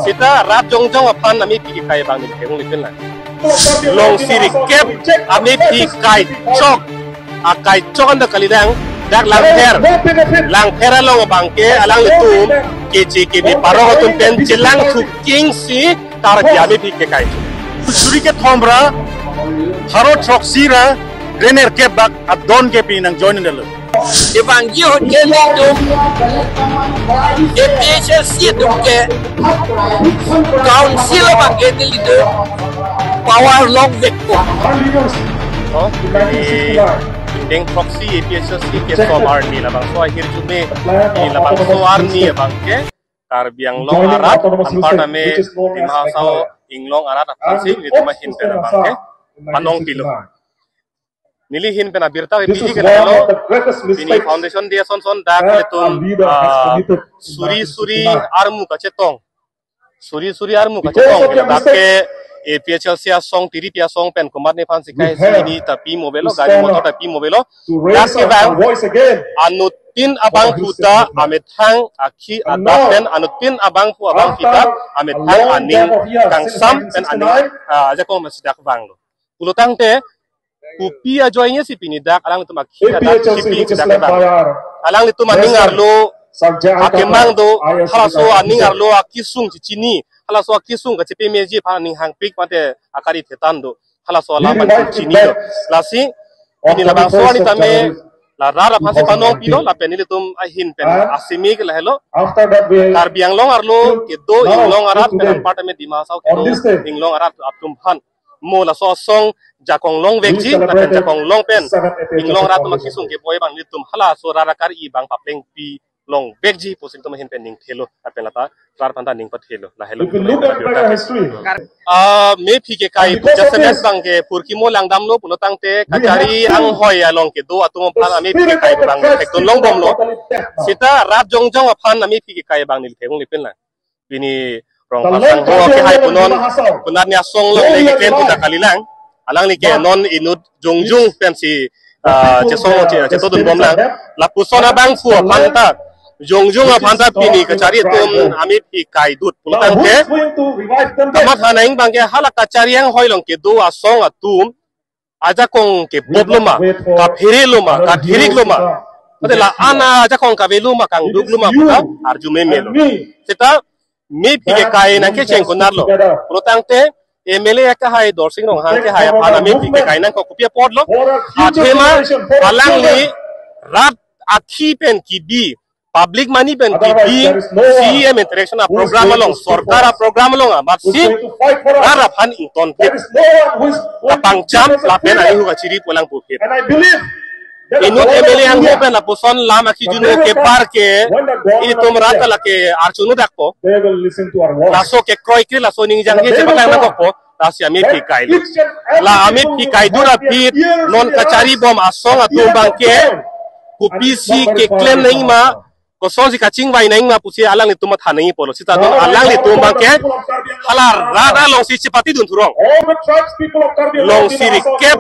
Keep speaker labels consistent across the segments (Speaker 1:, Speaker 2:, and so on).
Speaker 1: Sita rap jong jong apan ami pi kai bang ni keng ni pin la. Long siri kep ami pi kai chok akai chok anda kalidang dak lang her long bangke alang litum ke bi paro tum pen chilang thu king si tar bi ami pi ke kai
Speaker 2: suri ke thombra haro chok sira grener ke bak adon ke pi nang join ndelo
Speaker 3: Evangio ke litum EPSC tum ke council bangke litum power long vekko
Speaker 1: Deng proxy APSC ke somar ni labang so akhir jume ni labang so arni abang ke tar biang long arat anpar name dimahasao inglong arat apansi itu mahin pera bang ke panong pilo nilihin pena birta biji ke lo ini foundation dia son dak letum suri armu ka cetong suri armu ka cetong dak ke APHLC song tiri pia song pen kumat ne fansi kai sini tapi mobelo gari motor tapi mobelo dak ke bang anutin abang puta amethang aki adapen anutin abang pu abang kita amethang aning kang sam pen aning aja ko masdak bang lo pulutang te kupi ajoinya si pinidak alang itu makhi ada sipi dak bang alang itu maning arlo akemang do halaso aning arlo akisung cicini halaso akisung ka cipi meji pa aning hangpik mate akari tetan do halaso alaman cicini do lasi ini labang so ani tame la rara phase panong pilo la penile tum ahin pen asimi ke lahelo kar biang long arlo ke do inglong arat pen part me dimasau ke do inglong arat atum phan mo la so song jakong long vekji la pen jakong long pen inglong arat makisung ke boy bang litum hala so rara kar i bang papeng pi long vekji posing tum hin pen ning thelo apen lata rar panta ning pat thelo la hello me phi ke kai just mes bang ke purki mo langdam lo pulotang te kachari ang hoy along ke do atum phan ami phi ke kai bang tek long bom lo sita rap jong jong aphan ami phi ke kai bang ni theng ni pen la bini rong pasang ho ke hai punon punar nya song lo le ke ken puta kalilang alang ni ke non inut jongjung pen si che song che to dun bom la la pusona bang fu panta jongjung apanta pini kachari tum ami phi kai dut pulotang te tamat hanaing bang ke hala kachari ang hoy long ke do asong atum aja kong ke bobluma ka phiriluma ka dhirikluma adela ana aja kong ka veluma kang dugluma puta arjume melo sita me phi ke kai na ke cheng kunarlo pulotang te MLA ka hai dorsing rong hang ke hai phana me phi ke kai na ko kupia podlo athema alang li rat athi pen ki bi public money pen ki CM interaction a program along sarkar a program along but si rara phan inton pe la pangcham la pen ai hu chiri polang pu pe inut MLA ang pen la puson lama ki juno ke par ke ini tum rata la ke archunu dakpo la so ke kroi ke la so ning jang ke chepatang na ko la si ami phi kai la ami phi kai dura phi non kachari bom asong atum bang ke kupisi ke claim nai ma ko so si kaching vai nai ma pusi alang ni tumat hanai polo sita don alang ni tum bang ke halar rada long si chipati dun thurong long si kep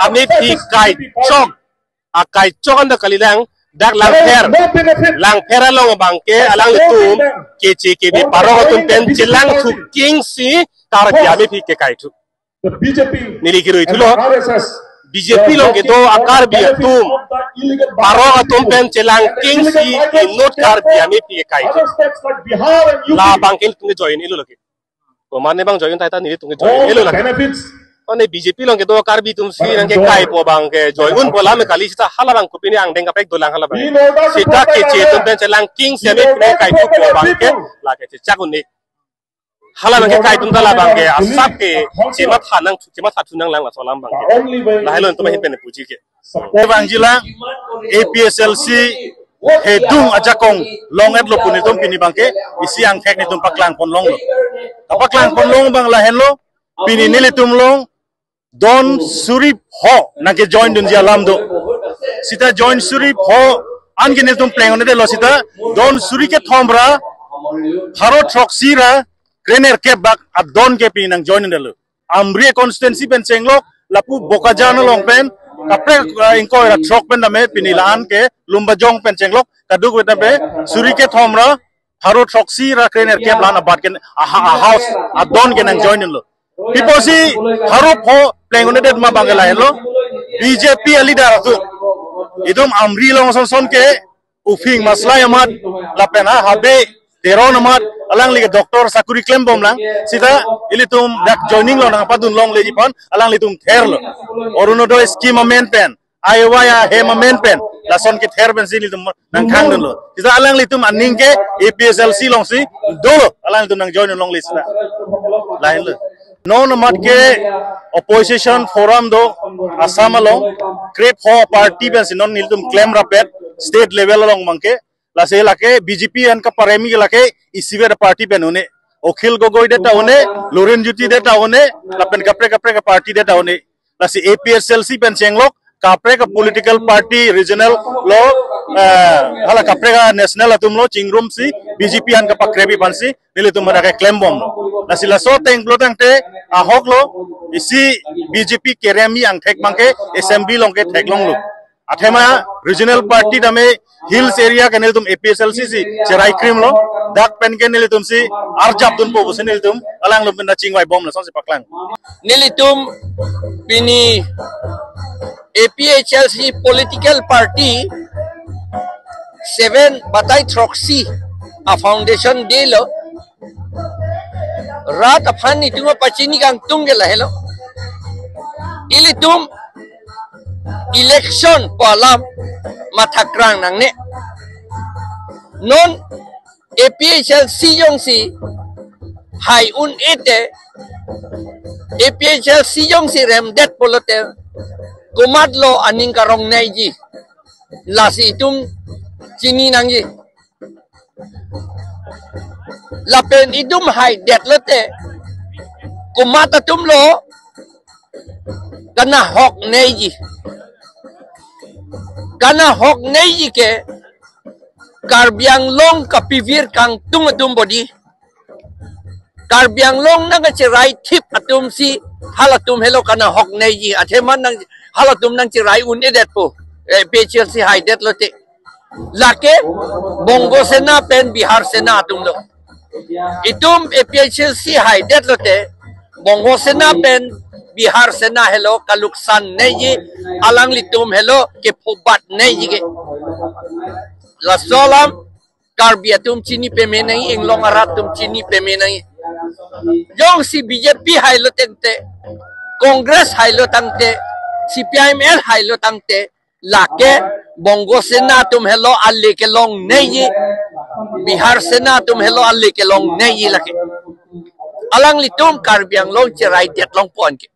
Speaker 1: ami phi kai chok akai chok anda kalilang dak lang her long bang ke alang ni tum ke bi paro tum pen chilang thu king si tar bi ami phi ke kai thu nili kiro itulo BJP long ke do akar bi tum paro atum pen chilang king si not kar bi ami phi ke kai thu la bang ke tum join ilu lagi ko mane bang join ta nili tum join ilu lagi ane BJP long ke do kar bi tum si nang ke kai po bang ke join un bola me kali sita hala bang kupini ang deng kapek dolang hala bang sita ke che tum pen chilang king si ami phi kai thu po bang ke la ke chakun ni hala bang ke kai tum dala bang ke asap ke chema thatunang lang la solam bang ke la helon tum hin pen puji ke
Speaker 2: Evangela APSLC hedung aja kong long et lo punitum pini bangke isi ang kek ni tum paklang pon long lo paklang pon long bang la hello pini nili tum long don surip ho nake join dun dia lam do sita join surip ho an ke ni tum pleng ne de lo sita don suri ke thombra haro troxira grener ke bak adon ke pini nang join ne lo amri constituency pen chenglok lapu bokajana long pen kapre ingko ra trok pen name pinilaan ke lumbajong pen chenglok kaduk pen be suri ke thomra Harut Roxy Rakren Erkep Lana Batken a house a don gen join in lo. People see Harup ho playing on the Mabangala hello. BJP a leader tu. Idum Amri Long Son ke Ufing Maslay Amat Lapena Habe Teron Amat alang liga Doctor Sakuri Klembom lang sita ilitum dak joining lo nang padun long lejipon alang litum therlo. Orunodo scheme amendment Ayawaya hema menpen lason ke therben sini tum nang kang lo. Sita alang litum aning ke APSLC long si do alang litum nang join long list la. Lain lo. Non mat ke opposition forum do asam along create ho party ben sinon niltum claim rapet state level along mangke la se lake BJP an ka paremi lake isiver party ben une Okhil Gogoi de taune Loren Juti de taune la pen kapre ka party de taune la se APSLC ben chenglok kapre ka political party regional lo hala kapre ka national atum lo chingrum si BJP an ka pakrebi bansi nile tum ra ka claim bom la sila so teng lo tang te ahok lo isi BJP keremi ang thek mangke assembly long ke thek long lo athema regional party dame hills area ke nile tum APSLC si cherai cream lo dak pen ke nile tum si arjab dun po busin nile tum alang lo pinda chingwai bom la so si paklang
Speaker 3: nile tum pini APHLC political party 7 Batai Troxy a foundation de lo rat aphan itu pachini kang tunggel hello ilitum election palam mathakrang nang ne non APHLC yong si hai un ete APHLC yong si remdet polote kumadlo aning karong naiji lasi itum chini nangi lapen idum hai det lote kumata tumlo kana hok neji ke karbiang long kapivir kang tungatum body karbiang long nang chirai tip atum si halatum hello kana hok neji atheman nang halatum nang chirai un edet po PHLC hai det lote lake bongo sena pen Bihar sena atum lo itum PHLC hai det lote bongo sena pen Bihar sena hello kaluksan neji alang litum hello ke phobat neji ke la solam karbiatum chini pe me nahi englong aratum chini pe me nahi jong si BJP hai lo tente Congress hai lo tangte CPIML hai lo tangte lake bongo sena tum hello alle ke long neji Bihar sena tum hello alle ke long neji lake alang litum karbiang long cerai det long pon ke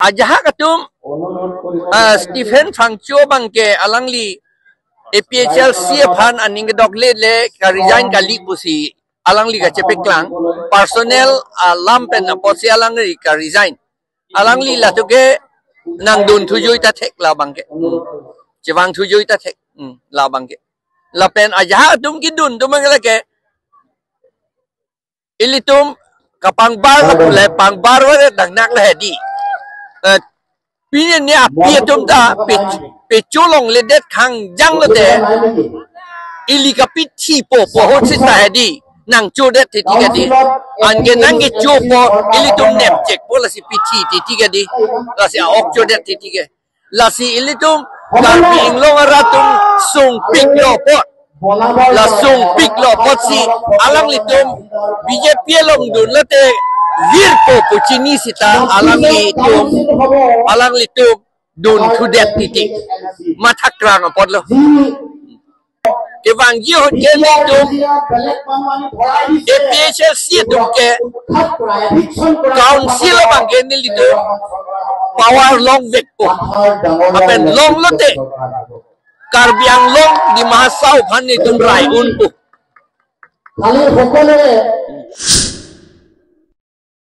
Speaker 3: ajaha katum Stephen Fangcho bangke alang li APHLC phan aning dog le ka resign kali pusi alang li ka chepeklang personnel lampen aposi alang li ka resign alang li latuke nang dun thujui ta thek la bangke chiwang thujui ta thek la bangke la pen aja tum ki dun tum ke ilitum kapang bar le pang bar wa dang nak la hedi pin ne api tum ta pe chulong le det khang jang lo de ili kapit thi po ho sit ta hedi nang chu det ti ti di ange nang ge chu po ilitum nep chek po la si pithi ti ti di la si ok chu det ti ti ge la si ilitum kan ping long aratum sung pik lo po la sung pik lo po si alang litum BJP long dun la te vir po puchini sita alang litum dun thu det ti ti mathakrang po lo Evang yo jeli tum APHLC tum ke council bang genil itu power long vek po apen long lote karbiang long di mahasau pan itu rai un po